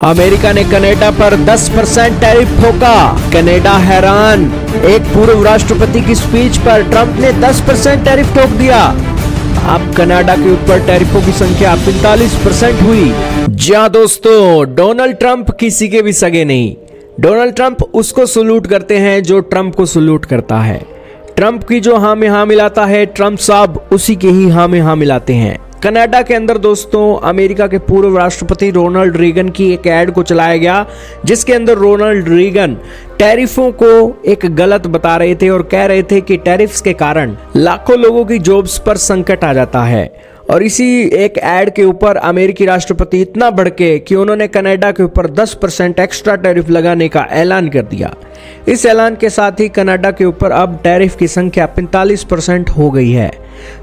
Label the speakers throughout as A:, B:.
A: America ने Canada पर 10% tariff ठोका। कनाडा हैरान। एक पूर्व राष्ट्रपति की स्पीच पर ट्रंप ने 10% टैरिफ ठोक दिया। अब कनाडा के ऊपर टैरिफों की संख्या 45% हुई। जी हां दोस्तों, डोनाल्ड ट्रंप किसी के भी सगे नहीं। डोनाल्ड ट्रंप उसको सलूट करते हैं जो ट्रंप को सलूट करता है। ट्रंप की जो हाँ में हाँ मिलाता है, ट्रंप साहब उसी के ही हाँ में हाँ मिलाते हैं। कनाडा के अंदर दोस्तों अमेरिका के पूर्व राष्ट्रपति रोनाल्ड रीगन की एक ऐड को चलाया गया, जिसके अंदर रोनाल्ड रीगन टैरिफों को एक गलत बता रहे थे और कह रहे थे कि टैरिफ्स के कारण लाखों लोगों की जॉब्स पर संकट आ जाता है। और इसी एक ऐड के ऊपर अमेरिकी राष्ट्रपति इतना भड़के कि उन्होंने कनाडा के ऊपर 10% एक्स्ट्रा टैरिफ लगाने का ऐलान कर दिया। इस ऐलान के साथ ही कनाडा के ऊपर अब टैरिफ की संख्या 45% हो गई है।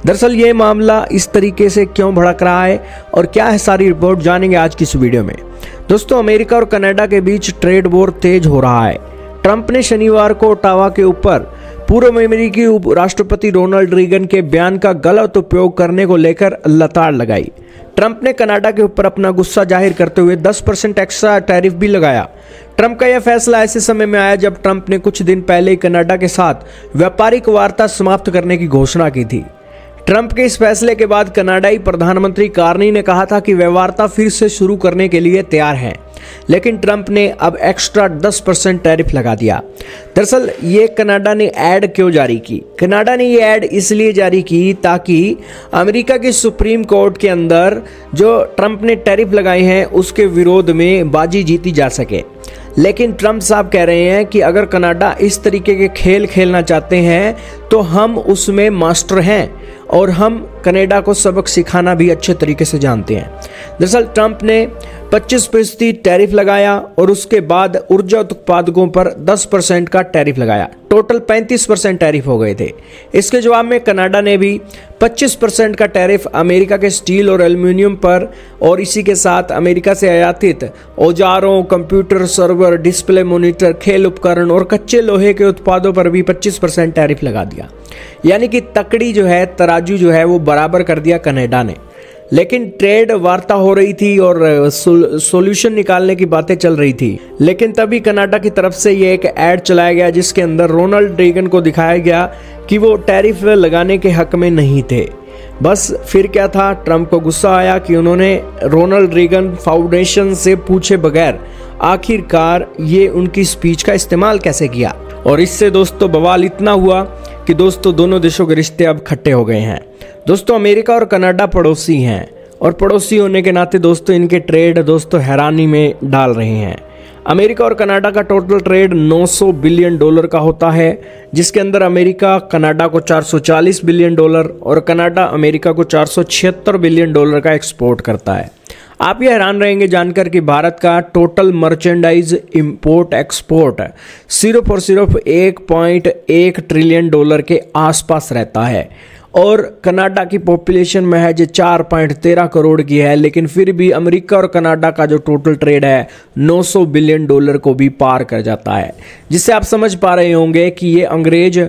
A: दरअसल ये मामला इस तरीके से क्यों भड़क रहा है और क्या है, सारी रिपोर्ट जानेंगे आज की इस वीडियो में। दोस्तों, अमेरिका और कनाडा के बीच ट्रेड वॉर तेज हो रहा है। ट्रंप ने शनिवार को ओटावा के ऊपर पूर्व अमेरिकी उप राष्ट्रपति रोनाल्ड रीगन के बयान का गलत उपयोग करने को लेकर लताड़ लगाई। ट्रंप ने कनाडा के ऊपर अपना गुस्सा जाहिर करते हुए 10% एक्स्ट्रा टैरिफ भी लगाया। ट्रंप का यह फैसला ऐसे समय में आया जब ट्रंप ने कुछ दिन पहले ही कनाडा के साथ व्यापारिक वार्ता समाप्त करने की घोषणा की थी। ट्रंप के इस फैसले के बाद कनाडाई प्रधानमंत्री कार्नी ने कहा था कि वे वार्ता फिर से शुरू करने के लिए तैयार हैं, लेकिन ट्रंप ने अब एक्स्ट्रा 10% टैरिफ लगा दिया। दरअसल ये कनाडा ने ऐड क्यों जारी की? कनाडा ने ये ऐड इसलिए जारी की ताकि अमेरिका की सुप्रीम कोर्ट के अंदर जो ट्रंप ने टैरिफ लगाए हैं उसके विरोध में बाजी जीती जा सके। लेकिन ट्रंप साहब कह रहे हैं कि अगर कनाडा इस तरीके के खेल खेलना चाहते हैं तो हम उसमें मास्टर हैं और हम कनाडा को सबक सिखाना भी अच्छे तरीके से जानते हैं। दरअसल ट्रंप ने 25% टैरिफ लगाया और उसके बाद ऊर्जा उत्पादकों पर 10% का टैरिफ लगाया। टोटल 35% टैरिफ हो गए थे। इसके जवाब में कनाडा ने भी 25% का टैरिफ अमेरिका के स्टील और एल्युमिनियम पर और इसी के साथ अमेरिका से आयातित औजारों, कंप्यूटर, सर्वर, डिस्प्ले, मॉनिटर, खेल उपकरण और कच्चे लोहे के उत्पादों पर भी 25% टैरिफ लगा दिया। यानी कि तकड़ी जो है, तराजू जो है वो बराबर कर दिया कनाडा ने। लेकिन ट्रेड वार्ता हो रही थी और सॉल्यूशन निकालने की बातें चल रही थी। लेकिन तभी कनाडा की तरफ से ये एक ऐड चलाया गया जिसके अंदर रोनाल्ड रीगन को दिखाया गया कि वो टैरिफ लगाने के हक में नहीं थे। बस फिर क्या था, ट्रंप को गुस्सा आया कि उन्होंने रोनाल्ड रीगन फाउंडेशन से पूछे बगैर आखिरकार ये उनकी स्पीच का इस्तेमाल कैसे किया। और इससे दोस्तों बवाल इतना हुआ कि दोस्तों दोनों देशों के रिश्ते अब खट्टे हो गए हैं। दोस्तों, अमेरिका और कनाडा पड़ोसी हैं और पड़ोसी होने के नाते दोस्तों इनके ट्रेड दोस्तों हैरानी में डाल रहे हैं। अमेरिका और कनाडा का टोटल ट्रेड 900 बिलियन डॉलर का होता है, जिसके अंदर अमेरिका कनाडा को 440 बिलियन डॉलर और कनाडा अमेरिका को 476 बिलियन डॉलर का एक्सपोर्ट करता है। आप ये हैरान रहेंगे जानकर कि भारत का टोटल मर्चेंडाइज इंपोर्ट एक्सपोर्ट सिर्फ और सिर्फ 1.1 ट्रिलियन डॉलर के आसपास रहता है और कनाडा की पॉपुलेशन महज 4.13 करोड़ की है। लेकिन फिर भी अमेरिका और कनाडा का जो टोटल ट्रेड है 900 बिलियन डॉलर को भी पार कर जाता है, जिससे आप समझ पा रहे होंगे कि ये अंग्रेज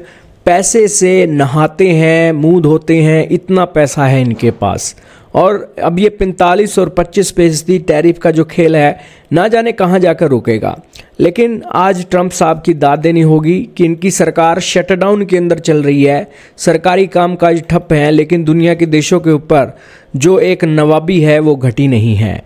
A: पैसे से नहाते हैं, मुंह धोते हैं, इतना पैसा है इनके पास। और अब ये 45 और 25% टैरिफ का जो खेल है ना जाने कहाँ जाकर रुकेगा। लेकिन आज ट्रंप साहब की दाद देनी होगी कि इनकी सरकार शटडाउन के अंदर चल रही है, सरकारी कामकाज ठप हैं, लेकिन दुनिया के देशों के ऊपर जो एक नवाबी है वो घटी नहीं है।